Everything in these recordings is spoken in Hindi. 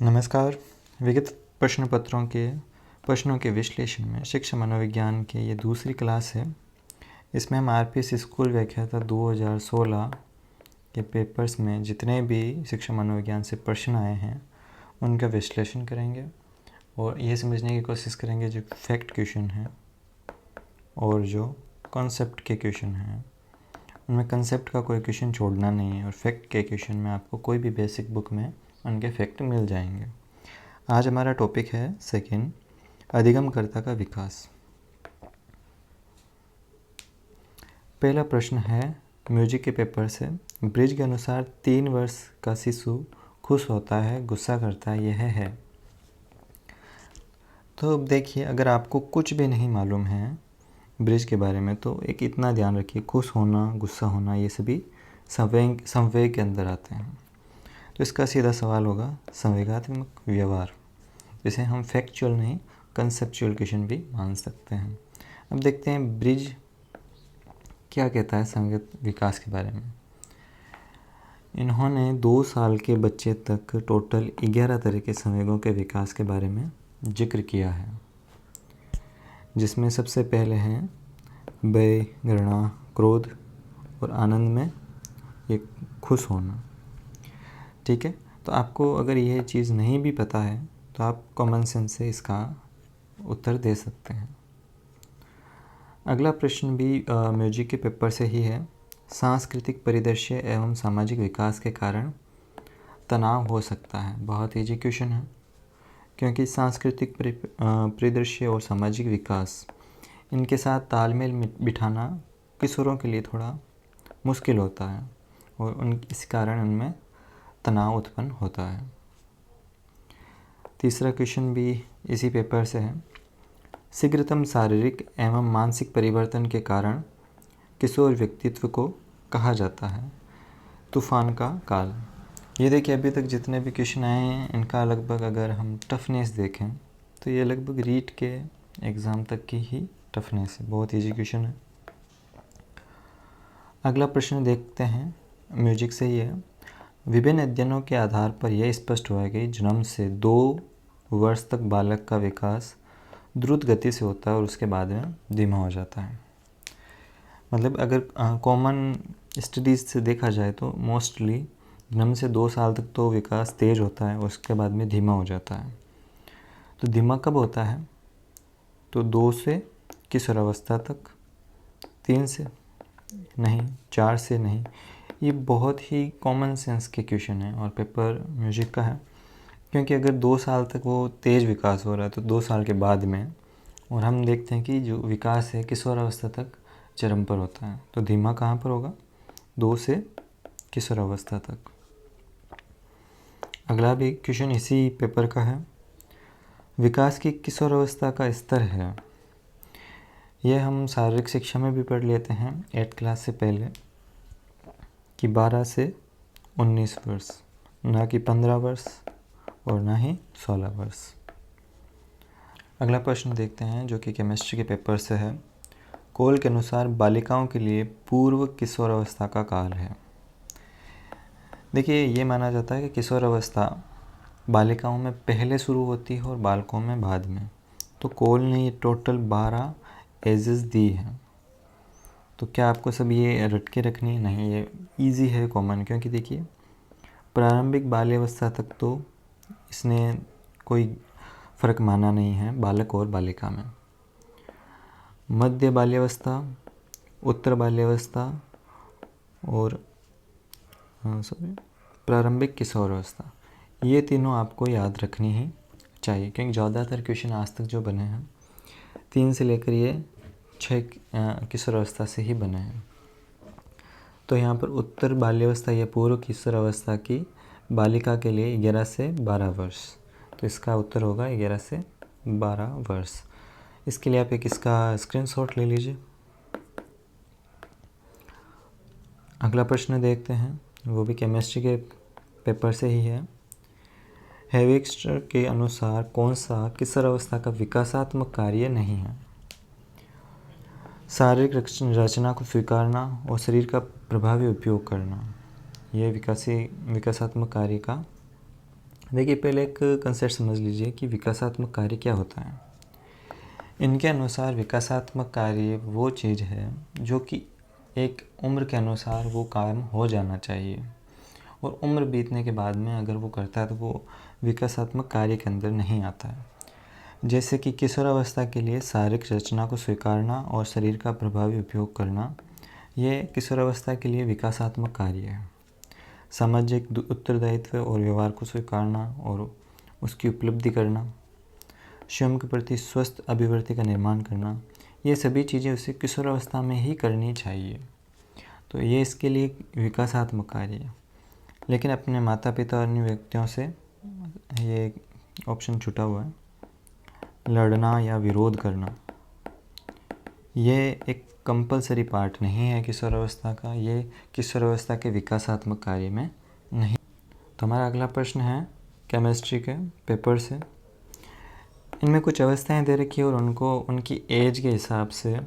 नमस्कार। विगत प्रश्नों के विश्लेषण में शिक्षा मनोविज्ञान के ये दूसरी क्लास है। इसमें हम आरपीएस स्कूल व्याख्याता 2016 के पेपर्स में जितने भी शिक्षा मनोविज्ञान से प्रश्न आए हैं उनका विश्लेषण करेंगे और ये समझने की कोशिश करेंगे जो फैक्ट क्वेश्चन हैं और जो कॉन्सेप्ट के क्वेश्चन हैं उनमें कंसेप्ट का कोई क्वेश्चन छोड़ना नहीं है और फैक्ट के क्वेश्चन में आपको कोई भी बेसिक बुक में उनके फैक्ट मिल जाएंगे। आज हमारा टॉपिक है सेकंड, अधिगमकर्ता का विकास। पहला प्रश्न है म्यूजिक के पेपर से, ब्रिज के अनुसार 3 वर्ष का शिशु खुश होता है, गुस्सा करता है, यह है। तो अब देखिए, अगर आपको कुछ भी नहीं मालूम है ब्रिज के बारे में तो एक इतना ध्यान रखिए, खुश होना, गुस्सा होना ये सभी संवेग के अंदर आते हैं। तो इसका सीधा सवाल होगा संवेगात्मक व्यवहार, जिसे हम फैक्चुअल नहीं कंसेप्चुअल क्वेश्चन भी मान सकते हैं। अब देखते हैं ब्रिज क्या कहता है संवेग विकास के बारे में। इन्होंने 2 साल के बच्चे तक टोटल 11 तरह के संवेगों के विकास के बारे में जिक्र किया है, जिसमें सबसे पहले हैं भय, घृणा, क्रोध और आनंद में ये खुश होना। ठीक है, तो आपको अगर यह चीज़ नहीं भी पता है तो आप कॉमन सेंस से इसका उत्तर दे सकते हैं। अगला प्रश्न भी म्यूजिक के पेपर से ही है। सांस्कृतिक परिदृश्य एवं सामाजिक विकास के कारण तनाव हो सकता है। बहुत ईजी क्वेश्चन है, क्योंकि सांस्कृतिक परिदृश्य और सामाजिक विकास इनके साथ तालमेल बिठाना किशोरों के लिए थोड़ा मुश्किल होता है और इस कारण उनमें तनाव उत्पन्न होता है। तीसरा क्वेश्चन भी इसी पेपर से है। शीघ्रतम शारीरिक एवं मानसिक परिवर्तन के कारण किशोर व्यक्तित्व को कहा जाता है तूफान का काल। ये देखिए, अभी तक जितने भी क्वेश्चन आए हैं इनका लगभग अगर हम टफनेस देखें तो ये लगभग रीट के एग्ज़ाम तक की ही टफनेस है। बहुत ईजी क्वेश्चन है। अगला प्रश्न देखते हैं, म्यूजिक से ही है। विभिन्न अध्ययनों के आधार पर यह स्पष्ट हुआ है कि जन्म से 2 वर्ष तक बालक का विकास द्रुत गति से होता है और उसके बाद में धीमा हो जाता है। मतलब अगर कॉमन स्टडीज़ से देखा जाए तो मोस्टली जन्म से 2 साल तक तो विकास तेज होता है, उसके बाद में धीमा हो जाता है। तो धीमा कब होता है? तो 2 से किशोरावस्था तक, 3 से नहीं, 4 से नहीं। ये बहुत ही कॉमन सेंस के क्वेश्चन है और पेपर म्यूजिक का है, क्योंकि अगर 2 साल तक वो तेज़ विकास हो रहा है तो 2 साल के बाद में, और हम देखते हैं कि जो विकास है किशोरावस्था तक चरम पर होता है, तो धीमा कहाँ पर होगा? 2 से किशोरावस्था तक। अगला भी क्वेश्चन इसी पेपर का है। विकास की किशोरावस्था का स्तर है, यह हम शारीरिक शिक्षा में भी पढ़ लेते हैं 8th क्लास से पहले, कि 12 से 19 वर्ष, ना कि 15 वर्ष और ना ही 16 वर्ष। अगला प्रश्न देखते हैं जो कि केमिस्ट्री के पेपर से है। कोल के अनुसार बालिकाओं के लिए पूर्व किशोरावस्था का काल है। देखिए, ये माना जाता है कि किशोरावस्था बालिकाओं में पहले शुरू होती है और बालकों में बाद में। तो कोल ने ये टोटल 12 एजेस दी हैं। तो क्या आपको सब ये रट के रखनी है? नहीं, ये इजी है, कॉमन, क्योंकि देखिए प्रारंभिक बाल्यावस्था तक तो इसने कोई फ़र्क माना नहीं है बालक और बालिका में। मध्य बाल्यावस्था, उत्तर बाल्यावस्था और प्रारंभिक किशोरावस्था, ये तीनों आपको याद रखनी ही चाहिए, क्योंकि ज़्यादातर क्वेश्चन आज तक जो बने हैं 3 से लेकर ये 6 किशोरावस्था से ही बने हैं। तो यहाँ पर उत्तर बाल्यावस्था या पूर्व किशोरावस्था की बालिका के लिए 11 से 12 वर्ष, तो इसका उत्तर होगा 11 से 12 वर्ष। इसके लिए आप एक इसका स्क्रीनशॉट ले लीजिए। अगला प्रश्न देखते हैं, वो भी केमिस्ट्री के पेपर से ही है। हेविक्स्टर के अनुसार कौन सा किशोरावस्था का विकासात्मक कार्य नहीं है? शारीरिक रचना को स्वीकारना और शरीर का प्रभावी उपयोग करना, यह विकासात्मक कार्य का देखिए, पहले एक कंसेप्ट समझ लीजिए कि विकासात्मक कार्य क्या होता है। इनके अनुसार विकासात्मक कार्य वो चीज़ है जो कि एक उम्र के अनुसार वो काम हो जाना चाहिए, और उम्र बीतने के बाद में अगर वो करता है तो वो विकासात्मक कार्य के अंदर नहीं आता है। जैसे कि किशोरावस्था के लिए शारीरिक रचना को स्वीकारना और शरीर का प्रभावी उपयोग करना, ये किशोरावस्था के लिए विकासात्मक कार्य है। सामाजिक उत्तरदायित्व और व्यवहार को स्वीकारना और उसकी उपलब्धि करना, स्वयं के प्रति स्वस्थ अभिवृत्ति का निर्माण करना, ये सभी चीज़ें उसे किशोरावस्था में ही करनी चाहिए। तो ये इसके लिए विकासात्मक कार्य है। लेकिन अपने माता पिता और अन्य व्यक्तियों से ये ऑप्शन छूटा हुआ है, लड़ना या विरोध करना, ये एक कंपलसरी पार्ट नहीं है किशोरावस्था का, ये किशोरावस्था के विकासात्मक कार्य में नहीं। तो हमारा अगला प्रश्न है केमिस्ट्री के पेपर से। इनमें कुछ अवस्थाएं दे रखी है और उनको उनकी एज के हिसाब से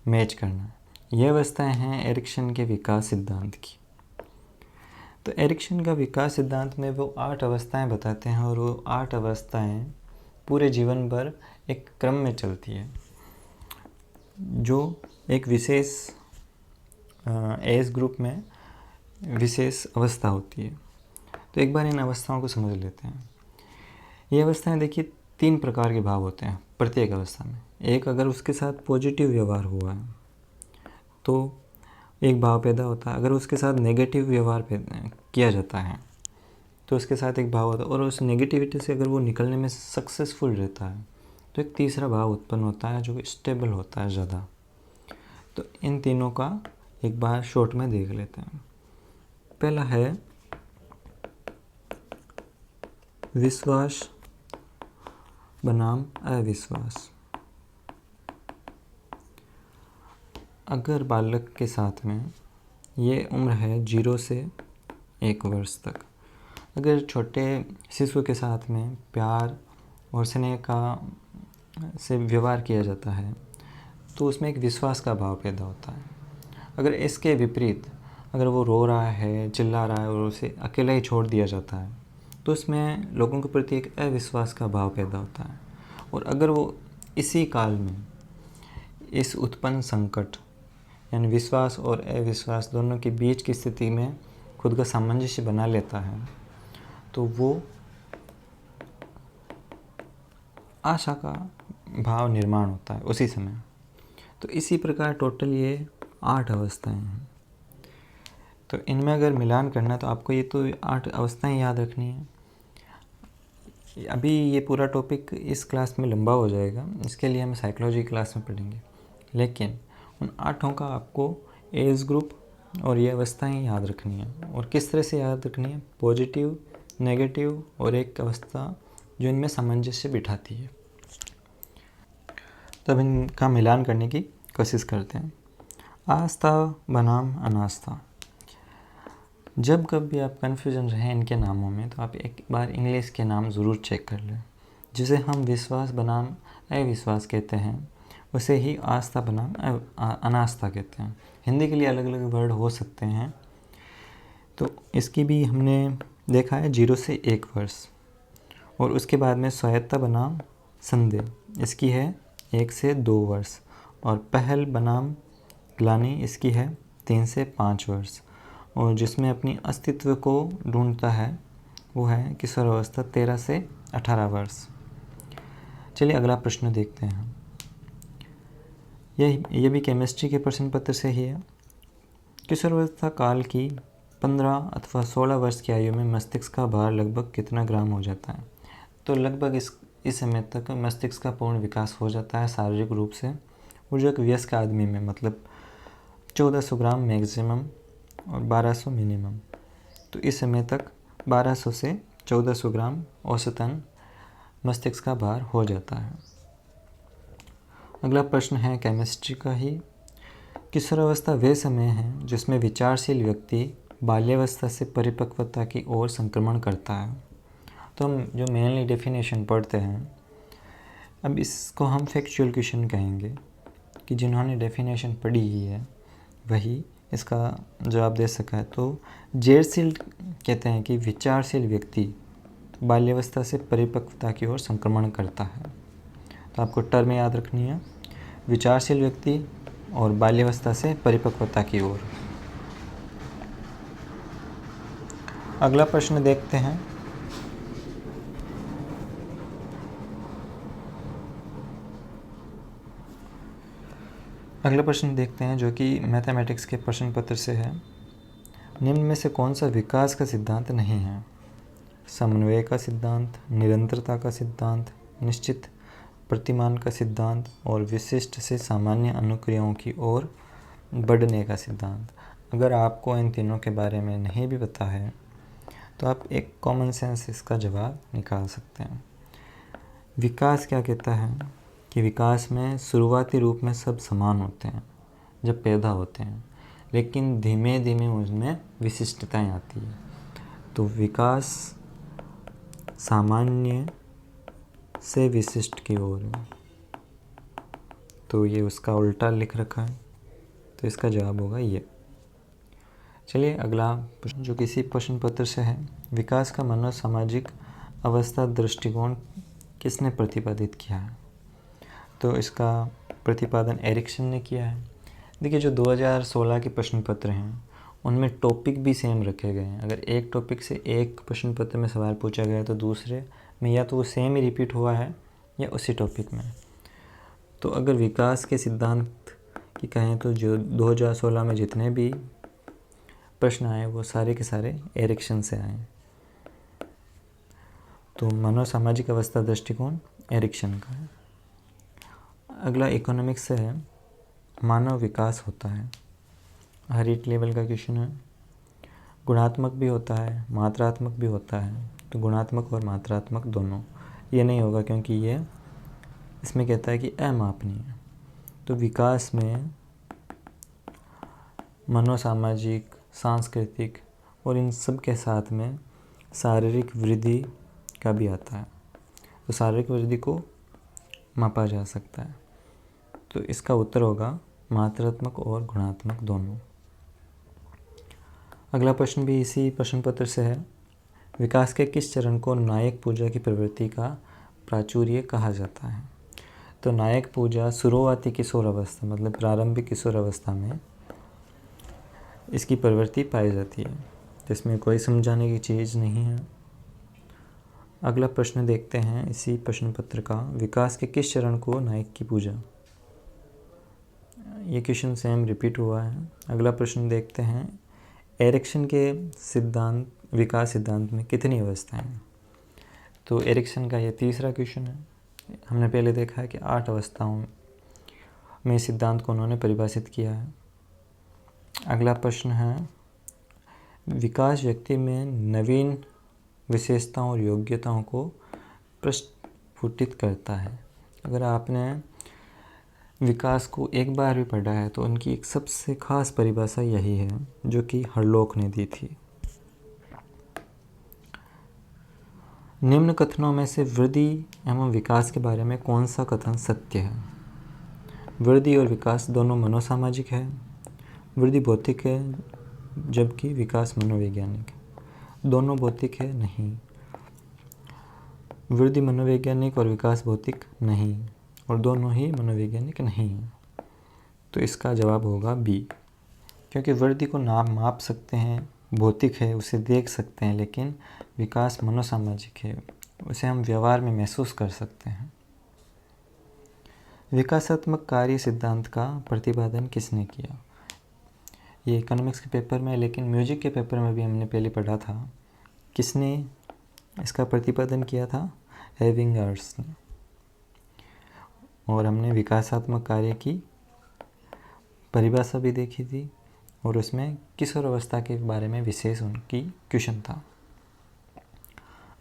मैच करना है। ये अवस्थाएं हैं एरिक्सन के विकास सिद्धांत की। तो एरिक्सन का विकास सिद्धांत में वो 8 अवस्थाएं बताते हैं, और वो 8 अवस्थाएं पूरे जीवन भर एक क्रम में चलती है, जो एक विशेष एज ग्रुप में विशेष अवस्था होती है। तो एक बार इन अवस्थाओं को समझ लेते हैं। ये अवस्थाएं देखिए 3 प्रकार के भाव होते हैं प्रत्येक अवस्था में। एक, अगर उसके साथ पॉजिटिव व्यवहार हुआ है तो एक भाव पैदा होता है। अगर उसके साथ नेगेटिव व्यवहार किया जाता है तो उसके साथ एक भाव होता है, और उस नेगेटिविटी से अगर वो निकलने में सक्सेसफुल रहता है तो एक तीसरा भाव उत्पन्न होता है जो स्टेबल होता है ज़्यादा। तो इन तीनों का एक बार शॉर्ट में देख लेते हैं। पहला है विश्वास बनाम अविश्वास। अगर बालक के साथ में ये उम्र है 0 से 1 वर्ष तक, अगर छोटे शिशु के साथ में प्यार और स्नेह का से व्यवहार किया जाता है तो उसमें एक विश्वास का भाव पैदा होता है। अगर इसके विपरीत, अगर वो रो रहा है, चिल्ला रहा है और उसे अकेला ही छोड़ दिया जाता है तो उसमें लोगों के प्रति एक अविश्वास का भाव पैदा होता है। और अगर वो इसी काल में इस उत्पन्न संकट यानी विश्वास और अविश्वास दोनों के बीच की स्थिति में खुद का सामंजस्य बना लेता है तो वो आशा का भाव निर्माण होता है उसी समय। तो इसी प्रकार टोटल ये 8 अवस्थाएं हैं। तो इनमें अगर मिलान करना है तो आपको ये तो 8 अवस्थाएं याद रखनी है। अभी ये पूरा टॉपिक इस क्लास में लंबा हो जाएगा, इसके लिए हम साइकोलॉजी क्लास में पढ़ेंगे। लेकिन उन 8 का आपको एज ग्रुप और ये अवस्थाएं याद रखनी है। और किस तरह से याद रखनी है? पॉजिटिव, नेगेटिव और एक अवस्था जो इनमें सामंजस्य बिठाती है। तब इनका मिलान करने की कोशिश करते हैं। आस्था बनाम अनास्था। जब कभी आप कन्फ्यूजन रहे इनके नामों में तो आप एक बार इंग्लिश के नाम ज़रूर चेक कर लें। जिसे हम विश्वास बनाम अविश्वास कहते हैं उसे ही आस्था बनाम अनास्था कहते हैं। हिंदी के लिए अलग अलग वर्ड हो सकते हैं। तो इसकी भी हमने देखा है 0 से 1 वर्ष, और उसके बाद में स्वायत्ता बनाम संदेह, इसकी है 1 से 2 वर्ष, और पहल बनाम ग्लानि, इसकी है 3 से 5 वर्ष, और जिसमें अपनी अस्तित्व को ढूंढता है वो है किशोरावस्था 13 से 18 वर्ष। चलिए अगला प्रश्न देखते हैं। ये भी केमिस्ट्री के प्रश्न पत्र से ही है। किशोरावस्था काल की 15 अथवा 16 वर्ष की आयु में मस्तिष्क का भार लगभग कितना ग्राम हो जाता है? तो लगभग इस समय तक मस्तिष्क का पूर्ण विकास हो जाता है शारीरिक रूप से, और जो एक वयस्क आदमी में मतलब 1400 ग्राम मैक्सिमम और 1200 मिनिमम। तो इस समय तक 1200 से 1400 ग्राम औसतन मस्तिष्क का भार हो जाता है। अगला प्रश्न है केमिस्ट्री का ही। किशोरावस्था वह समय है जिसमें विचारशील व्यक्ति बाल्यावस्था से परिपक्वता की ओर संक्रमण करता है। तो हम जो मेनली डेफिनेशन पढ़ते हैं, अब इसको हम फैक्चुअल क्वेश्चन कहेंगे कि जिन्होंने डेफिनेशन पढ़ी ही है वही इसका जवाब दे सका है। तो जेरशील कहते हैं कि विचारशील व्यक्ति बाल्यावस्था से परिपक्वता की ओर संक्रमण करता है। तो आपको टर्म याद रखनी है, विचारशील व्यक्ति और बाल्यावस्था से परिपक्वता की ओर। अगला प्रश्न देखते हैं। अगला प्रश्न देखते हैं जो कि मैथमेटिक्स के प्रश्न पत्र से है। निम्न में से कौन सा विकास का सिद्धांत नहीं है? समन्वय का सिद्धांत, निरंतरता का सिद्धांत, निश्चित प्रतिमान का सिद्धांत और विशिष्ट से सामान्य अनुक्रियाओं की ओर बढ़ने का सिद्धांत। अगर आपको इन तीनों के बारे में नहीं भी पता है तो आप एक कॉमन सेंस इसका जवाब निकाल सकते हैं। विकास क्या कहता है कि विकास में शुरुआती रूप में सब समान होते हैं जब पैदा होते हैं, लेकिन धीमे धीमे उसमें विशिष्टताएं आती है। तो विकास सामान्य से विशिष्ट की ओर है, तो ये उसका उल्टा लिख रखा है, तो इसका जवाब होगा ये। चलिए अगला प्रश्न जो किसी प्रश्न पत्र से है। विकास का मनोसामाजिक अवस्था दृष्टिकोण किसने प्रतिपादित किया है? तो इसका प्रतिपादन एरिक्सन ने किया है। देखिए जो 2016 के प्रश्न पत्र हैं उनमें टॉपिक भी सेम रखे गए हैं। अगर एक टॉपिक से एक प्रश्न पत्र में सवाल पूछा गया तो दूसरे में या तो वो सेम ही रिपीट हुआ है या उसी टॉपिक में। तो अगर विकास के सिद्धांत की कहें तो जो 2016 में जितने भी प्रश्न आए वो सारे के सारे एरिक्सन से आए। तो मनोसामाजिक अवस्था दृष्टिकोण एरिक्सन का है। अगला इकोनॉमिक्स से है। मानव विकास होता है, हर एक लेवल का क्वेश्चन है। गुणात्मक भी होता है, मात्रात्मक भी होता है। तो गुणात्मक और मात्रात्मक दोनों, ये नहीं होगा क्योंकि ये इसमें कहता है कि अमापनीय है। तो विकास में मनोसामाजिक, सांस्कृतिक और इन सब के साथ में शारीरिक वृद्धि का भी आता है। तो शारीरिक वृद्धि को मापा जा सकता है। तो इसका उत्तर होगा मात्रात्मक और गुणात्मक दोनों। अगला प्रश्न भी इसी प्रश्न पत्र से है। विकास के किस चरण को नायक पूजा की प्रवृत्ति का प्राचुर्य कहा जाता है? तो नायक पूजा शुरुआती किशोर अवस्था मतलब प्रारंभिक किशोर अवस्था में इसकी प्रवृत्ति पाई जाती है। तो इसमें कोई समझाने की चीज़ नहीं है। अगला प्रश्न देखते हैं इसी प्रश्न पत्र का। विकास के किस चरण को नायक की पूजा? ये क्वेश्चन सेम रिपीट हुआ है। अगला प्रश्न देखते हैं। एरिक्सन के सिद्धांत, विकास सिद्धांत में कितनी अवस्थाएं हैं? तो एरिक्सन का ये तीसरा क्वेश्चन है। हमने पहले देखा है कि 8 अवस्थाओं में सिद्धांत को उन्होंने परिभाषित किया है। अगला प्रश्न है। विकास व्यक्ति में नवीन विशेषताओं और योग्यताओं को प्रस्फुटित करता है। अगर आपने विकास को एक बार भी पढ़ा है तो उनकी एक सबसे खास परिभाषा यही है जो कि हरलोक ने दी थी। निम्न कथनों में से वृद्धि एवं विकास के बारे में कौन सा कथन सत्य है? वृद्धि और विकास दोनों मनोसामाजिक है। वृद्धि भौतिक है जबकि विकास मनोवैज्ञानिक है। दोनों भौतिक है नहीं। वृद्धि मनोवैज्ञानिक और विकास भौतिक नहीं, और दोनों ही मनोवैज्ञानिक नहीं है। तो इसका जवाब होगा बी, क्योंकि वृद्धि को माप सकते हैं, भौतिक है, उसे देख सकते हैं, लेकिन विकास मनोसामाजिक है, उसे हम व्यवहार में महसूस कर सकते हैं। विकासात्मक कार्य सिद्धांत का प्रतिपादन किसने किया? ये इकोनॉमिक्स के पेपर में, लेकिन म्यूजिक के पेपर में भी हमने पहले पढ़ा था। किसने इसका प्रतिपादन किया था? हेविंगर्स ने। और हमने विकासात्मक कार्य की परिभाषा भी देखी थी और उसमें किशोर अवस्था के बारे में विशेष उनकी क्वेश्चन था।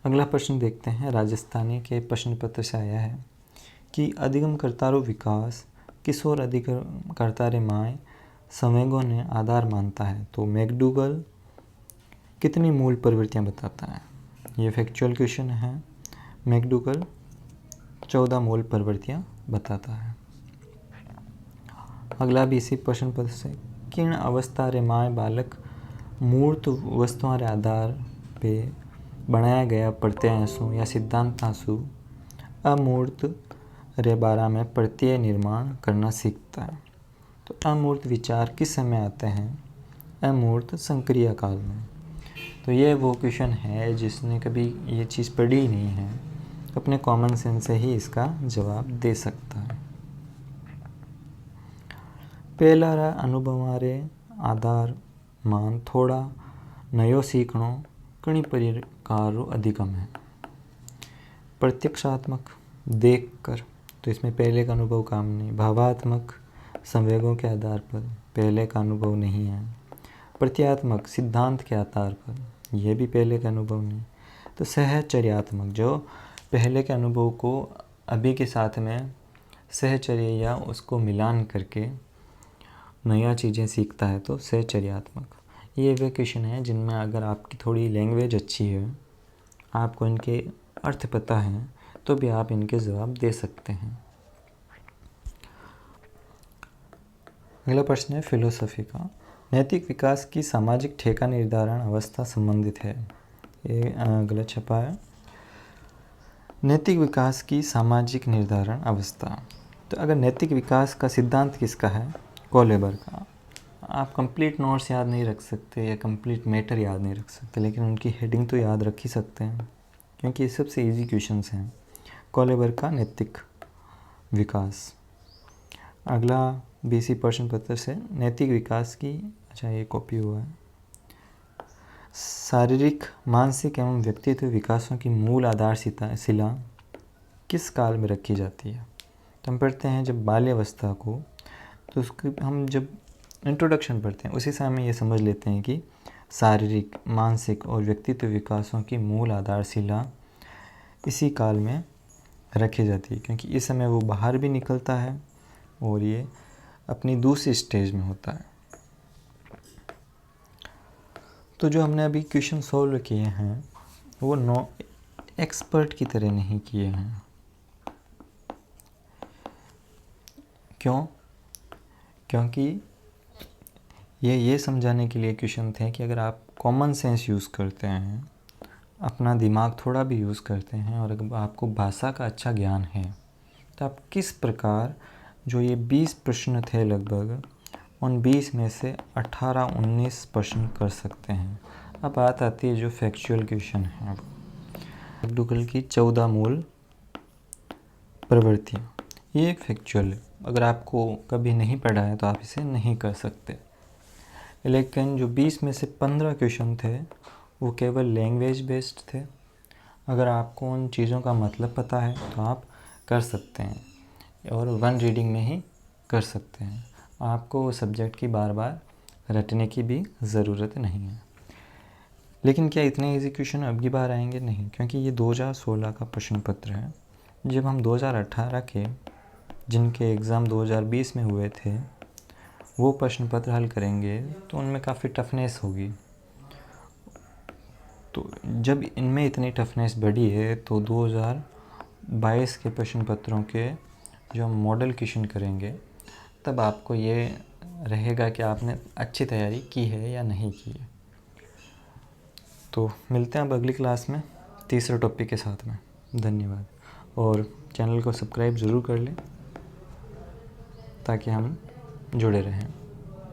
अगला प्रश्न देखते हैं। राजस्थानी के प्रश्न पत्र से आया है कि अधिगम कर्तारो विकास किशोर अधिगम कर्तारेमाय संवेगों ने आधार मानता है। तो मैकडूगल कितनी मूल प्रवृत्तियां बताता है? ये फैक्चुअल क्वेश्चन है। मैकडूगल 14 मूल प्रवृत्तियां बताता है। अगला भी इसी प्रश्न पत्र से। किन अवस्था रे माय बालक मूर्त वस्तुओं रे आधार पे बनाया गया प्रत्ययांशों या सिद्धांतांशों अमूर्त रे बारा में प्रत्यय निर्माण करना सीखता है। तो अमूर्त विचार किस समय आते हैं? अमूर्त संक्रिया काल में। तो ये वो क्वेश्चन है जिसने कभी ये चीज़ पढ़ी ही नहीं है, अपने कॉमन सेंस से ही इसका जवाब दे सकता है। पहला रहा अनुभवारे आधार मान थोड़ा नयो सीखणो कई प्रकारों अधिगम है। प्रत्यक्षात्मक देख कर, तो इसमें पहले का अनुभव काम नहीं। भावात्मक संवेगों के आधार पर, पहले का अनुभव नहीं है। प्रत्यात्मक सिद्धांत के आधार पर, यह भी पहले का अनुभव नहीं। तो सहचर्यात्मक, जो पहले के अनुभव को अभी के साथ में सहचर्य या उसको मिलान करके नया चीज़ें सीखता है, तो सहचर्यात्मक। ये वे क्वेश्चन हैं जिनमें अगर आपकी थोड़ी लैंग्वेज अच्छी है, आपको इनके अर्थ पता है, तो भी आप इनके जवाब दे सकते हैं। अगला प्रश्न है फिलोसफी का। नैतिक विकास की सामाजिक ठेका निर्धारण अवस्था संबंधित है। ये गलत छपा है। नैतिक विकास की सामाजिक निर्धारण अवस्था, तो अगर नैतिक विकास का सिद्धांत किसका है? कोलेबर का। आप कंप्लीट नोट्स याद नहीं रख सकते या कंप्लीट मैटर याद नहीं रख सकते, लेकिन उनकी हेडिंग तो याद रख ही सकते हैं, क्योंकि ये सबसे इजी क्वेश्चंस हैं। कोलेबर का नैतिक विकास। अगला बीसी प्रश्न पत्र से नैतिक विकास की, अच्छा ये कॉपी हुआ है। शारीरिक, मानसिक एवं व्यक्तित्व विकासों की मूल आधारशिला किस काल में रखी जाती है? तो हम पढ़ते हैं जब बाल्यावस्था को, तो उसके हम जब इंट्रोडक्शन पढ़ते हैं उसी समय ये समझ लेते हैं कि शारीरिक, मानसिक और व्यक्तित्व विकासों की मूल आधारशिला इसी काल में रखी जाती है, क्योंकि इस समय वो बाहर भी निकलता है और ये अपनी दूसरी स्टेज में होता है। तो जो हमने अभी क्वेश्चन सॉल्व किए हैं वो एक्सपर्ट की तरह नहीं किए हैं। क्यों? क्योंकि ये समझाने के लिए क्वेश्चन थे कि अगर आप कॉमन सेंस यूज़ करते हैं, अपना दिमाग थोड़ा भी यूज़ करते हैं और अगर आपको भाषा का अच्छा ज्ञान है, तो आप किस प्रकार जो ये 20 प्रश्न थे लगभग, उन 20 में से 18-19 प्रश्न कर सकते हैं। अब बात आती है जो फैक्चुअल क्वेश्चन है। मैकडूगल की 14 मूल प्रवृत्तियाँ, ये एक फैक्चुअल है। अगर आपको कभी नहीं पढ़ा है तो आप इसे नहीं कर सकते। लेकिन जो 20 में से 15 क्वेश्चन थे वो केवल लैंग्वेज बेस्ड थे। अगर आपको उन चीज़ों का मतलब पता है तो आप कर सकते हैं और वन रीडिंग में ही कर सकते हैं। आपको सब्जेक्ट की बार बार रटने की भी ज़रूरत नहीं है। लेकिन क्या इतने इजी क्वेश्चन अब की बार आएंगे? नहीं, क्योंकि ये 2016 का प्रश्न पत्र है। जब हम 2018 के जिनके एग्ज़ाम 2020 में हुए थे वो प्रश्न पत्र हल करेंगे तो उनमें काफ़ी टफनेस होगी। तो जब इनमें इतनी टफनेस बढ़ी है तो 2022 के प्रश्न पत्रों के जो हम मॉडल क्वेश्चन करेंगे तब आपको ये रहेगा कि आपने अच्छी तैयारी की है या नहीं की है। तो मिलते हैं अब अगली क्लास में तीसरे टॉपिक के साथ में। धन्यवाद, और चैनल को सब्सक्राइब ज़रूर कर लें ताकि हम जुड़े रहें।